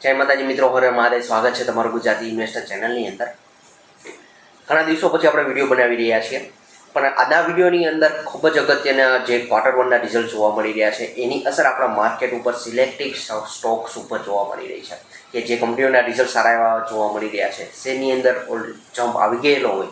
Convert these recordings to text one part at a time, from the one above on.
જય માતાજી મિત્રો, હરે મારે સ્વાગત છે તમારું ગુજરાતી ઇન્વેસ્ટર ચેનલની અંદર. ઘણા દિવસો પછી આપણે વિડીયો બનાવી રહ્યા છીએ, પણ આજના વિડીયોની અંદર ખૂબ જ અગત્યના જે ક્વાર્ટર વનના રિઝલ્ટ જોવા મળી રહ્યા છે એની અસર આપણા માર્કેટ ઉપર સિલેક્ટિવ સ્ટોક્સ ઉપર જોવા મળી રહી છે. કે જે કંપનીઓના રિઝલ્ટ સારા એવા જોવા મળી રહ્યા છે, શેરની અંદર જમ્પ આવી ગયેલો હોય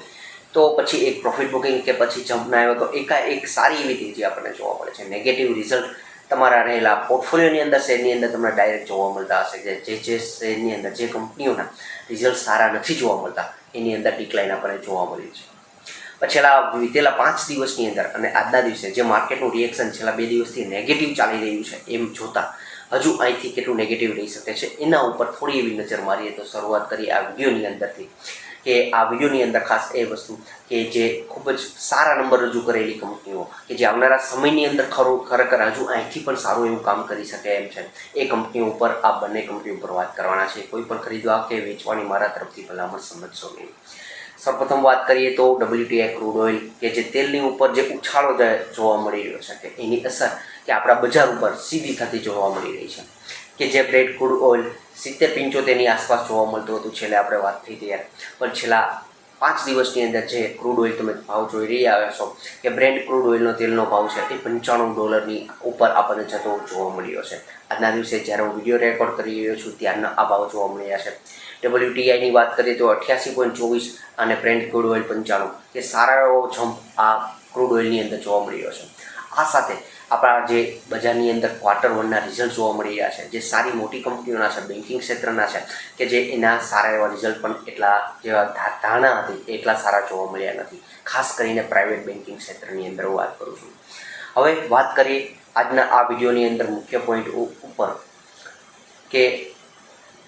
તો પછી એક પ્રોફિટ બુકિંગ કે પછી જમ્પ ના આવ્યો તો એકાએક સારી એવી તેજી આપણને જોવા મળે છે. નેગેટિવ રિઝલ્ટ તમારા રહેલા પોર્ટફોલિયોની અંદર શેરની અંદર તમને ડાયરેક્ટ જોવા મળતા હશે કે જે શેરની અંદર જે કંપનીઓના રિઝલ્ટ સારા નથી જોવા મળતા એની અંદર ડિક્લાઇન આપણને જોવા મળ્યું છે. વીતેલા 5 દિવસની અંદર અને આજના દિવસે જે માર્કેટનું રિએક્શન છેલ્લા 2 દિવસથી નેગેટિવ ચાલી રહ્યું છે એમ જોતાં હજુ અહીંથી કેટલું નેગેટિવ રહી શકે છે એના ઉપર થોડી એવી નજર મારીએ તો શરૂઆત કરીએ આ વિડીયોની અંદરથી. કે આ વિડીયોની અંદર ખાસ એ વસ્તુ કે જે ખૂબ જ સારા નંબર રજૂ કરેલી કંપનીઓ કે જે આવનારા સમયની અંદર ખરેખર હજુ અહીંથી પણ સારું એવું કામ કરી શકે એમ છે, એ કંપનીઓ ઉપર આ બંને કંપનીઓ ઉપર વાત કરવાના છે. કોઈ પણ ખરીદવા કે વેચવાની મારા તરફથી ભલામણ સમજશો નહીં. સૌપ્રથમ વાત કરીએ તો WTI ક્રૂડ ઓઇલ કે જે તેલની ઉપર જે ઉછાળો જોવા મળી રહ્યો છે કે એની અસર કે આપણા બજાર ઉપર સીધી થતી જોવા મળી રહી છે. કે જે બ્રેડ ક્રૂડ ઓઇલ 70-75ની આસપાસ જોવા મળતું હતું છેલ્લે આપણે વાત થઈ ત્યારે, પણ છેલ્લા 5 દિવસની અંદર જે ક્રૂડ ઓઇલ તમે ભાવ જોઈ રહ્યા છો કે બ્રેડ ક્રૂડ ઓઇલનો તેલનો ભાવ છે એ $95 ઉપર આપણને જતો જોવા મળ્યો છે. આજના દિવસે જ્યારે હું વિડીયો રેકોર્ડ કરી રહ્યો છું ત્યારના આ ભાવ જોવા મળ્યા છે. WTIની વાત કરીએ તો 88.24 અને બ્રેન્ટ ક્રૂડ ઓઇલ 95, કે સારા એવો જમ્પ આ ક્રૂડ ઓઇલની અંદર જોવા મળ્યો છે. આ સાથે આપણા જે બજારની અંદર ક્વાર્ટર વનના રિઝલ્ટ જોવા મળી રહ્યા છે, જે સારી મોટી કંપનીઓના છે, બેન્કિંગ ક્ષેત્રના છે, કે જે એના સારા એવા રિઝલ્ટ પણ એટલા જેવા ધારણા હતી એટલા સારા જોવા મળ્યા નથી. ખાસ કરીને પ્રાઇવેટ બેન્કિંગ ક્ષેત્રની અંદર હું વાત કરું છું. હવે વાત કરીએ આજના આ વિડીયોની અંદર મુખ્ય પોઈન્ટ ઉપર કે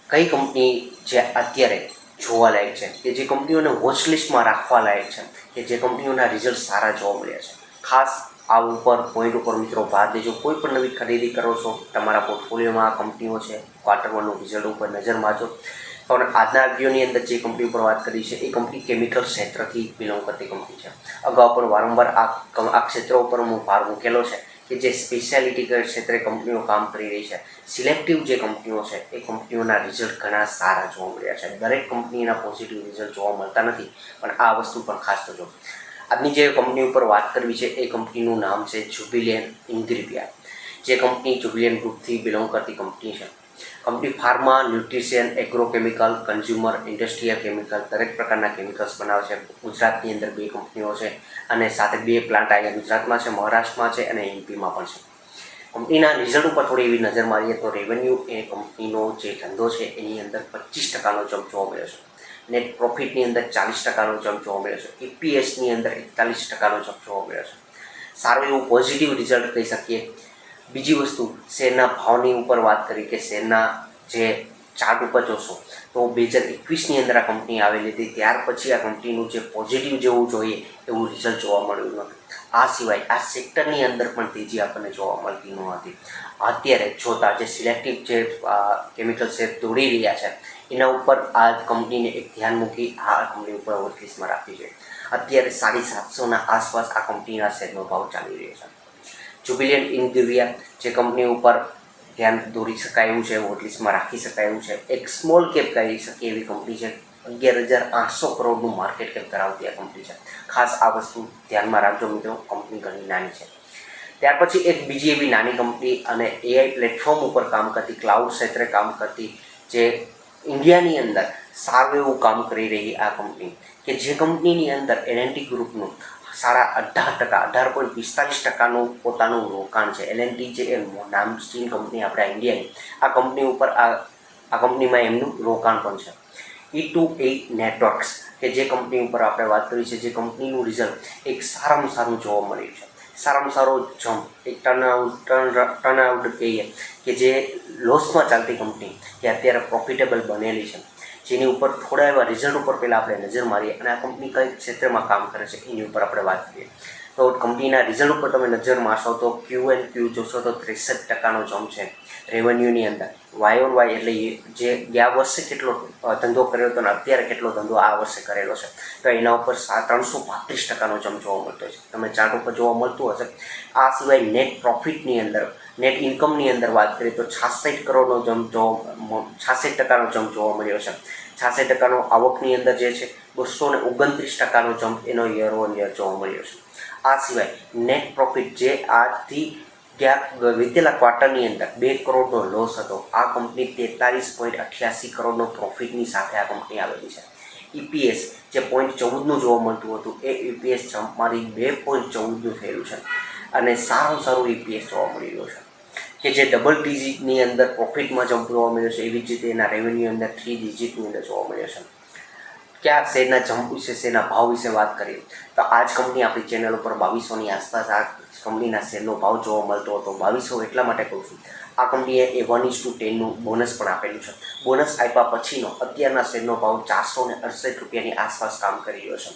કઈ કંપની જે અત્યારે જોવા લાયક છે, કે જે કંપનીઓને વોચ લિસ્ટમાં રાખવા લાયક છે, કે જે કંપનીઓના રિઝલ્ટ સારા જોવા મળ્યા છે. ખાસ આ ઉપર પોઈન્ટ ઉપર મિત્રો ભાર દેજો. કોઈ પણ નવી ખરીદી કરો છો, તમારા પોર્ટફોલિયોમાં આ કંપનીઓ છે, ક્વાર્ટર વનનું રિઝલ્ટ ઉપર નજર મારજો. પણ આજના વિડીયોની અંદર જે કંપની ઉપર વાત કરી છે એ કંપની કેમિકલ ક્ષેત્રથી બિલોંગ કરતી કંપની છે. અગાઉ પણ વારંવાર આ ક્ષેત્ર ઉપર હું ભાર મૂકેલો છે કે જે સ્પેશિયાલિટી ક્ષેત્રે કંપનીઓ કામ કરી રહી છે, સિલેક્ટિવ જે કંપનીઓ છે એ કંપનીઓના રિઝલ્ટ ઘણા સારા જોવા મળ્યા છે. દરેક કંપનીના પોઝિટિવ રિઝલ્ટ જોવા મળતા નથી, પણ આ વસ્તુ પણ ખાસ જોજો. આજની જે કંપની ઉપર વાત કરવી છે એ કંપનીનું નામ છે જ્યુબિલિયન્ટ ઇન્ગ્રેવિયા. જે કંપની જ્યુબિલિયન્ટ ગ્રુપથી બિલોંગ કરતી કંપની છે. Company pharma, nutrition, agrochemical, consumer, industrial chemical દરેક પ્રકારના કેમિકલ્સ બનાવે છે. ગુજરાતની અંદર 2 કંપનીઓ છે અને સાથે 2 પ્લાન્ટ અહીંયા ગુજરાતમાં છે, મહારાષ્ટ્રમાં છે અને એમપીમાં પણ છે. કંપનીના રિઝલ્ટ ઉપર થોડી એવી નજર મારીએ તો રેવન્યુ એ કંપનીનો જે ધંધો છે એની અંદર 25% જમ્પ જોવા મળ્યો છે. નેટ પ્રોફિટની અંદર 40% જમ્પ જોવા મળ્યો છે. EPSની અંદર 41% જમ્પ જોવા મળ્યો છે. સારું એવું પોઝિટિવ રિઝલ્ટ કહી શકીએ. બીજી વસ્તુ, શેરના ભાવની ઉપર વાત કરી કે શેરના જે ચાર્ટ ઉપર જોશો તો 2021ની અંદર આ કંપની આવેલી હતી, ત્યાર પછી આ કંપનીનું જે પોઝિટિવ જેવું જોઈએ એવું રિઝલ્ટ જોવા મળ્યું નથી. આ સિવાય આ સેક્ટરની અંદર પણ તેજી આપણને જોવા મળતી ન હતી. અત્યારે જોતા જે સિલેક્ટિવ જે કેમિકલ શેર દોડી રહ્યા છે એના ઉપર આ કંપનીને એક ધ્યાન મૂકી આ કંપની ઉપર વોચલિસ્ટમાં રાખવી જોઈએ. અત્યારે 750 આસપાસ આ કંપનીના શેરનો ભાવ ચાલી રહ્યો છે. જ્યુબિલિયન્ટ ઇન્ગ્રેવિયા જે કંપની ઉપર ધ્યાન દોરી શકાય એવું છે, વોચલિસ્ટમાં રાખી શકાય એવું છે, એક સ્મોલ કેપ કહી શકીએ એવી કંપની છે. 11,800 કરોડનું માર્કેટ કેપ ધરાવતી આ કંપની છે. ખાસ આ વસ્તુ ધ્યાનમાં રાખજો મિત્રો, કંપની ઘણી નાની છે. ત્યાર પછી એક બીજી એવી નાની કંપની અને AI પ્લેટફોર્મ ઉપર કામ કરતી, ક્લાઉડ ક્ષેત્રે કામ કરતી, જે ઇન્ડિયાની અંદર સારું એવું કામ કરી રહી આ કંપની, કે જે કંપનીની અંદર L&T ગ્રુપનું 18.45% પોતાનું રોકાણ છે. L&T જે નામચીન કંપની આપણા ઇન્ડિયાની, આ કંપની ઉપર આ કંપનીમાં એમનું રોકાણ પણ છે. E2E નેટવર્ક્સ કે જે કંપની ઉપર આપણે વાત કરી છે, જે કંપનીનું રિઝલ્ટ એક સારામાં સારું જોવા મળ્યું છે. સારામાં સારો જમ્પ, એક ટર્નઆઉટ કહીએ કે જે લોસમાં ચાલતી કંપની કે અત્યારે પ્રોફિટેબલ બનેલી છે, જેની ઉપર થોડા એવા રિઝલ્ટ ઉપર પહેલાં આપણે નજર મારીએ અને આ કંપની કઈ ક્ષેત્રમાં કામ કરે છે એની ઉપર આપણે વાત કરીએ. તો કંપનીના રિઝલ્ટ ઉપર તમે નજર મારશો તો Q&Q જોશો તો 63% જમ્પ છે. રેવન્યુની અંદર YOY એટલે જે ગયા વર્ષે કેટલો ધંધો કર્યો હતો અને અત્યારે કેટલો ધંધો આ વર્ષે કરેલો છે તો એના ઉપર 332% જમ્પ જોવા મળતો છે. તમે ચાર્ટ ઉપર જોવા મળતું હશે. આ સિવાય નેટ પ્રોફિટની અંદર, નેટ ઇન્કમની અંદર વાત કરીએ તો 66 કરોડનો જમ્પ જોવા 66% જમ્પ જોવા મળ્યો છે. 66% આવકની અંદર જે છે 229% જમ્પ એનો યર ઓન યર જોવા મળ્યો છે. આ સિવાય નેટ પ્રોફિટ જે આજથી વીતેલા ક્વાર્ટરની અંદર 2 કરોડનો લોસ હતો, આ કંપની 43.88 કરોડનો પ્રોફિટની સાથે આ કંપની આવેલી છે. EPS જે 0.14નું જોવા મળતું હતું એ EPS જમ્પ મારી 2.14નું થયેલું છે અને સારું EPS જોવા મળી રહ્યું છે કે જે ડબલ ડિજિટની અંદર પ્રોફિટમાં જમ્પ જોવા મળ્યો છે. એવી જ રીતે એના રેવન્યુ અંદર 3 ડિજિટની અંદર જોવા મળ્યો છે. ક્યાં શેરના જમ્પ વિશે, શેરના ભાવ વિશે વાત કરીએ તો આ જ કંપની આપણી ચેનલ ઉપર 2200ની આસપાસ આ કંપનીના શેરનો ભાવ જોવા મળતો હતો. 2200 એટલા માટે કહું છું, આ કંપનીએ એ 1:10નું બોનસ પણ આપેલું છે. બોનસ આપ્યા પછીનો અત્યારના શેરનો ભાવ 468 રૂપિયાની આસપાસ કામ કરી રહ્યો છે.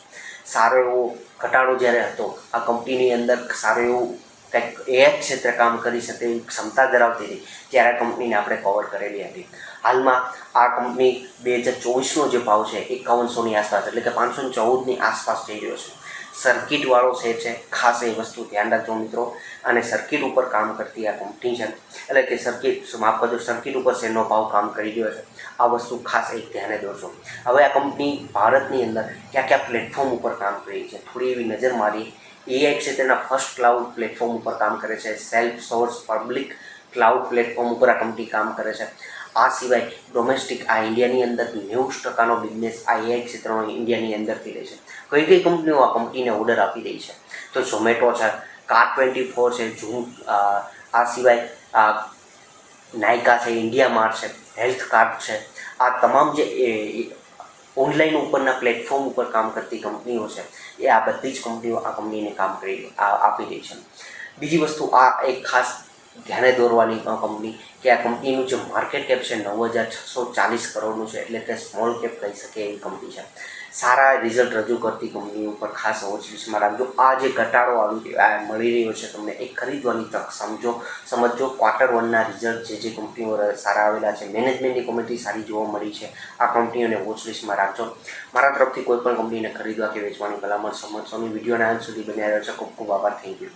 સારો એવો ઘટાડો જ્યારે હતો, આ કંપનીની અંદર સારો એવું કંઈક AI ક્ષેત્રે કામ કરી શકે એવી ક્ષમતા ધરાવતી હતી, ત્યારે કંપનીને આપણે કવર કરેલી હતી. હાલમાં આ કંપની 2024નો જે ભાવ છે 5100ની આસપાસ એટલે કે 514ની આસપાસ જઈ રહ્યો છે. સર્કિટવાળો શેર છે, ખાસ એ વસ્તુ ધ્યાન રાખજો મિત્રો. અને સર્કિટ ઉપર કામ કરતી આ કંપની છે, એટલે કે સર્કિટ ઉપર શેરનો ભાવ કામ કરી રહ્યો છે. આ વસ્તુ ખાસ એક ધ્યાને દોરજો. હવે આ કંપની ભારતની અંદર કયા પ્લેટફોર્મ ઉપર કામ કરી છે થોડી એવી નજર મારી. AI ક્ષેત્રના ફર્સ્ટ ક્લાઉડ પ્લેટફોર્મ ઉપર કામ કરે છે. Self source public cloud platform ઉપર આ કંપની કામ કરે છે. આ સિવાય ડોમેસ્ટિક ઇન્ડિયાની અંદર 90%નો બિઝનેસ આ AI ક્ષેત્રનો ઇન્ડિયાની અંદરથી રહે છે. કઈ કંપનીઓ આ કંપનીને ઓર્ડર આપી રહી છે તો ઝોમેટો છે, કાર24 છે, આ સિવાય નાયકા છે, ઇન્ડિયા માર્ટ છે, હેલ્થ કાર્ડ છે. આ તમામ જે ઓનલાઈન ઉપરના પ્લેટફોર્મ ઉપર કામ કરતી કંપનીઓ છે એ આ બધી જ કંપનીઓ આ કંપનીને કામ આપી રહી છે. બીજી વસ્તુ આ એક ખાસ ધ્યાને દોરવાની કંપની કે આ કંપનીનું જે માર્કેટ કેપ છે 9640 કરોડનું છે, એટલે કે સ્મોલ કેપ કહી શકે એવી કંપની છે. સારા રિઝલ્ટ રજૂ કરતી કંપની ઉપર ખાસ વોચ લિસ્ટમાં રાખજો. આ જે ઘટાડો મળી રહ્યો છે તમને એ ખરીદવાની તક સમજો. Q1ના રિઝલ્ટ જે કંપનીઓ સારા આવેલા છે, મેનેજમેન્ટની કમિટી સારી જોવા મળી છે, આ કંપનીઓને વોચ લિસ્ટમાં રાખજો. મારા તરફથી કોઈ પણ કંપનીને ખરીદવા કે વેચવાની ભલામણ સમજશોની. વિડીયોના અંત સુધી બન્યા રહ્યો છે. ખૂબ ખૂબ આભાર. Thank you.